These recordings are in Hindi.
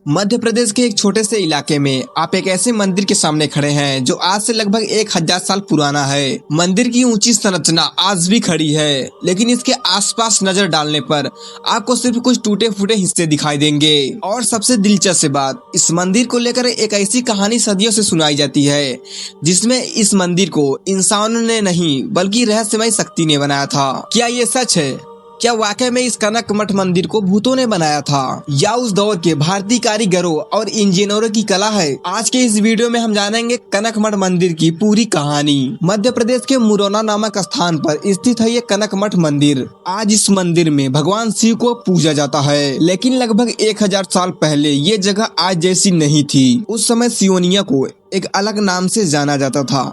मध्य प्रदेश के एक छोटे से इलाके में आप एक ऐसे मंदिर के सामने खड़े हैं जो आज से लगभग 1000 साल पुराना है। मंदिर की ऊंची संरचना आज भी खड़ी है, लेकिन इसके आसपास नजर डालने पर आपको सिर्फ कुछ टूटे फूटे हिस्से दिखाई देंगे। और सबसे दिलचस्प बात, इस मंदिर को लेकर एक ऐसी कहानी सदियों से सुनाई जाती है जिसमें इस मंदिर को इंसानों ने नहीं बल्कि रहस्यमय शक्ति ने बनाया था। क्या ये सच है? क्या वाकई में इस कनक मठ मंदिर को भूतों ने बनाया था, या उस दौर के भारतीय कारीगरों और इंजीनियरों की कला है? आज के इस वीडियो में हम जानेंगे कनक मठ मंदिर की पूरी कहानी। मध्य प्रदेश के मुरौना नामक स्थान पर स्थित है ये कनक मठ मंदिर। आज इस मंदिर में भगवान शिव को पूजा जाता है, लेकिन लगभग 1000 साल पहले ये जगह आज जैसी नहीं थी। उस समय सियोनिया को एक अलग नाम से जाना जाता था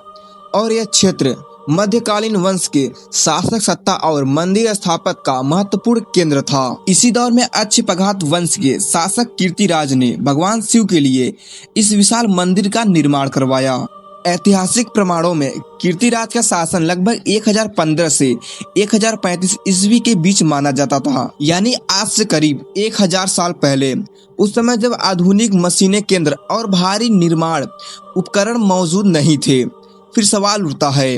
और यह क्षेत्र मध्यकालीन वंश के शासक सत्ता और मंदिर स्थापत का महत्वपूर्ण केंद्र था। इसी दौर में अच्छपघात वंश के शासक कीर्तिराज ने भगवान शिव के लिए इस विशाल मंदिर का निर्माण करवाया। ऐतिहासिक प्रमाणों में कीर्तिराज का शासन लगभग 1015 से 1035 ईस्वी के बीच माना जाता था, यानी आज से करीब 1000 साल पहले। उस समय जब आधुनिक मशीनें, केंद्र और भारी निर्माण उपकरण मौजूद नहीं थे। फिर सवाल उठता है,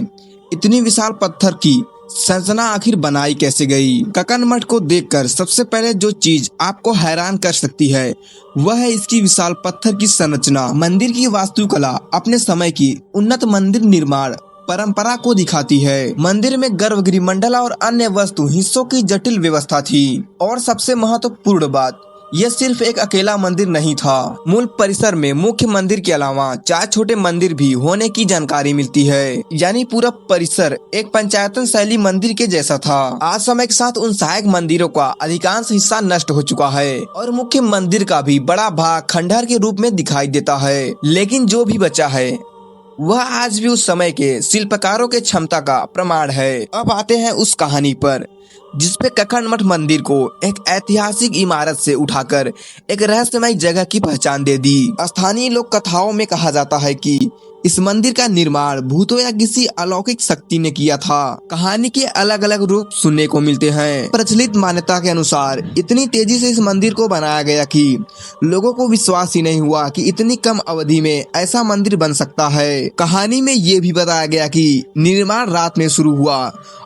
इतनी विशाल पत्थर की संरचना आखिर बनाई कैसे गई? कनक मठ को देखकर सबसे पहले जो चीज आपको हैरान कर सकती है वह है इसकी विशाल पत्थर की संरचना। मंदिर की वास्तुकला अपने समय की उन्नत मंदिर निर्माण परंपरा को दिखाती है। मंदिर में गर्भगृह, मंडल और अन्य वस्तु हिस्सों की जटिल व्यवस्था थी। और सबसे महत्वपूर्ण बात, यह सिर्फ एक अकेला मंदिर नहीं था। मूल परिसर में मुख्य मंदिर के अलावा 4 छोटे मंदिर भी होने की जानकारी मिलती है, यानी पूरा परिसर एक पंचायतन शैली मंदिर के जैसा था। आज समय के साथ उन सहायक मंदिरों का अधिकांश हिस्सा नष्ट हो चुका है और मुख्य मंदिर का भी बड़ा भाग खंडहर के रूप में दिखाई देता है। लेकिन जो भी बचा है वह आज भी उस समय के शिल्पकारों के क्षमता का प्रमाण है। अब आते हैं उस कहानी पर जिसपे कनक मठ मंदिर को एक ऐतिहासिक इमारत से उठाकर एक रहस्यमय जगह की पहचान दे दी। स्थानीय लोक कथाओं में कहा जाता है कि इस मंदिर का निर्माण भूतों या किसी अलौकिक शक्ति ने किया था। कहानी के अलग अलग रूप सुनने को मिलते हैं। प्रचलित मान्यता के अनुसार इतनी तेजी से इस मंदिर को बनाया गया कि लोगों को विश्वास ही नहीं हुआ कि इतनी कम अवधि में ऐसा मंदिर बन सकता है। कहानी में ये भी बताया गया कि निर्माण रात में शुरू हुआ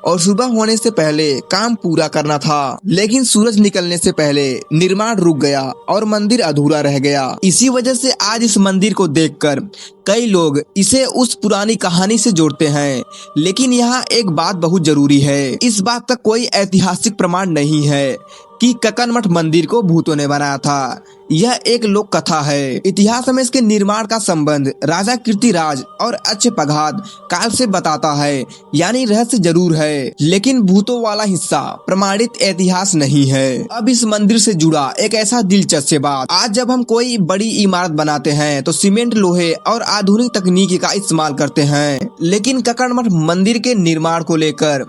और सुबह होने से पहले काम पूरा करना था, लेकिन सूरज निकलने से पहले निर्माण रुक गया और मंदिर अधूरा रह गया। इसी वजह से आज इस मंदिर को देखकर कई लोग इसे उस पुरानी कहानी से जोड़ते हैं। लेकिन यहाँ एक बात बहुत जरूरी है, इस बात का कोई ऐतिहासिक प्रमाण नहीं है कि कनक मठ मंदिर को भूतों ने बनाया था। यह एक लोक कथा है। इतिहास में इसके निर्माण का संबंध राजा कीर्तिराज और अच्छपघात काल से बताता है, यानी रहस्य जरूर है, लेकिन भूतों वाला हिस्सा प्रमाणित इतिहास नहीं है। अब इस मंदिर से जुड़ा एक ऐसा दिलचस्प बात, आज जब हम कोई बड़ी इमारत बनाते हैं तो सीमेंट, लोहे और आधुनिक तकनीकी का इस्तेमाल करते हैं, लेकिन कनक मठ मंदिर के निर्माण को लेकर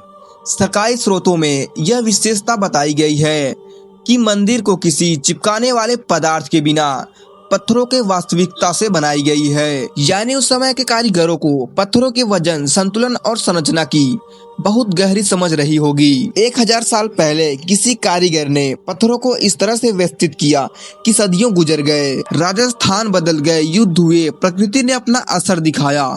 सरकारी स्रोतों में यह विशेषता बताई गई है कि मंदिर को किसी चिपकाने वाले पदार्थ के बिना पत्थरों के वास्तविकता से बनाई गई है। यानी उस समय के कारीगरों को पत्थरों के वजन, संतुलन और संरचना की बहुत गहरी समझ रही होगी। 1000 साल पहले किसी कारीगर ने पत्थरों को इस तरह से व्यवस्थित किया कि सदियों गुजर गए, राजस्थान बदल गए, युद्ध हुए, प्रकृति ने अपना असर दिखाया,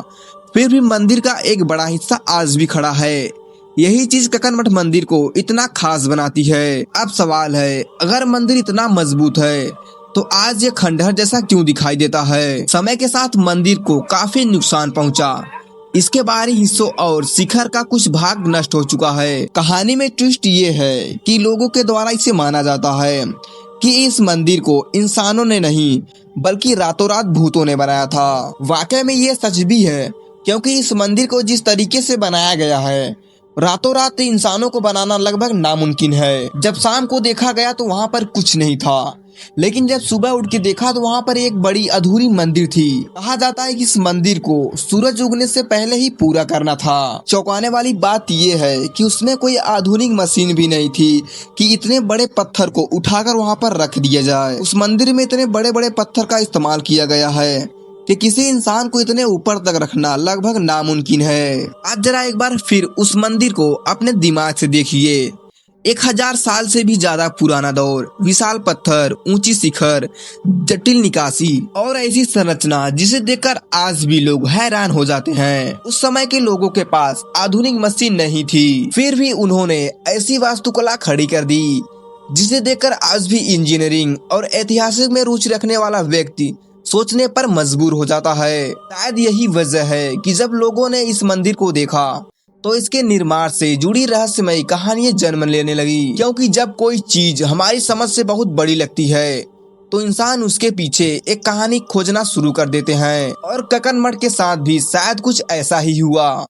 फिर भी मंदिर का एक बड़ा हिस्सा आज भी खड़ा है। यही चीज कनक मठ मंदिर को इतना खास बनाती है। अब सवाल है, अगर मंदिर इतना मजबूत है तो आज ये खंडहर जैसा क्यों दिखाई देता है? समय के साथ मंदिर को काफी नुकसान पहुंचा। इसके बाहरी हिस्सों और शिखर का कुछ भाग नष्ट हो चुका है। कहानी में ट्विस्ट ये है कि लोगों के द्वारा इसे माना जाता है कि इस मंदिर को इंसानों ने नहीं बल्कि रातों रात भूतों ने बनाया था। वाकई में ये सच भी है, क्योंकि इस मंदिर को जिस तरीके से बनाया गया है, रातों रात इंसानों को बनाना लगभग नामुमकिन है। जब शाम को देखा गया तो वहाँ पर कुछ नहीं था, लेकिन जब सुबह उठ के देखा तो वहाँ पर एक बड़ी अधूरी मंदिर थी। कहा जाता है कि इस मंदिर को सूरज उगने से पहले ही पूरा करना था। चौंकाने वाली बात यह है कि उसमें कोई आधुनिक मशीन भी नहीं थी कि इतने बड़े पत्थर को उठाकर वहाँ पर रख दिया जाए। उस मंदिर में इतने बड़े बड़े पत्थर का इस्तेमाल किया गया है कि किसी इंसान को इतने ऊपर तक रखना लगभग नामुमकिन है। आज जरा एक बार फिर उस मंदिर को अपने दिमाग से देखिए। 1000 साल से भी ज्यादा पुराना दौर, विशाल पत्थर, ऊंची शिखर, जटिल निकासी और ऐसी संरचना जिसे देखकर आज भी लोग हैरान हो जाते हैं। उस समय के लोगों के पास आधुनिक मशीन नहीं थी, फिर भी उन्होंने ऐसी वास्तुकला खड़ी कर दी जिसे देखकर आज भी इंजीनियरिंग और ऐतिहासिक में रुचि रखने वाला व्यक्ति सोचने पर मजबूर हो जाता है। शायद यही वजह है कि जब लोगों ने इस मंदिर को देखा तो इसके निर्माण से जुड़ी रहस्यमयी कहानियां जन्म लेने लगी, क्योंकि जब कोई चीज हमारी समझ से बहुत बड़ी लगती है तो इंसान उसके पीछे एक कहानी खोजना शुरू कर देते हैं, और कक्कड़ मठ के साथ भी शायद कुछ ऐसा ही हुआ।